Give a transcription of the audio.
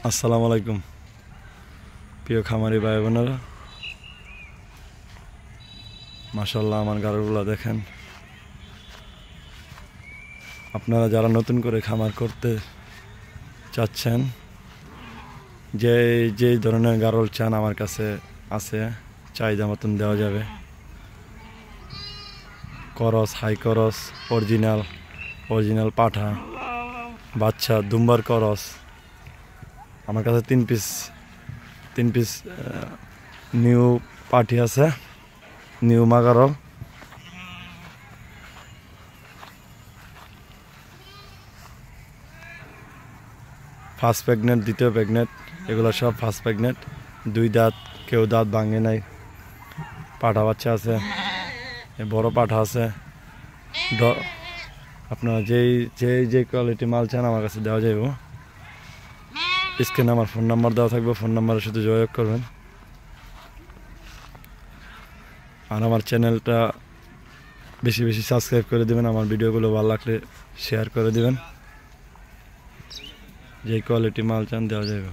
আসসালামু আলাইকুম প্রিয় খামারি ভাই বোনেরা, মাশাআল্লাহ আমার গরুগুলো দেখেন। আপনারা যারা নতুন করে খামার করতে চাচ্ছেন, যে ধরনের গারল চান আমার কাছে আছে, চাহিদা মতন দেওয়া যাবে। করস, হাই করস, অরিজিনাল পাঠা, বাচ্চা, দুম্বার করস আমার কাছে তিন পিস নিউ পাঠি আছে, নিউ মাগারল। ফার্স্ট প্রেগনেন্ট, দ্বিতীয় প্রেগনেন্ট, এগুলো সব ফার্স্ট প্রেগনেন্ট। 2 দাঁত, কেউ দাঁত ভাঙে নাই। পাঠা বাচ্চা আছে, বড় পাঠা আছে। আপনারা যেই কোয়ালিটি মাল চান আমার কাছে দেওয়া যাবে। স্ক্রিনে আমার ফোন নাম্বার দেওয়া থাকবে, ফোন নাম্বারের সাথে যোগাযোগ করবেন। আর আমার চ্যানেলটা বেশি বেশি সাবস্ক্রাইব করে দেবেন। আমার ভিডিওগুলো ভালো লাগলে শেয়ার করে দেবেন। যেই কোয়ালিটি মাল চান দেওয়া যাবে।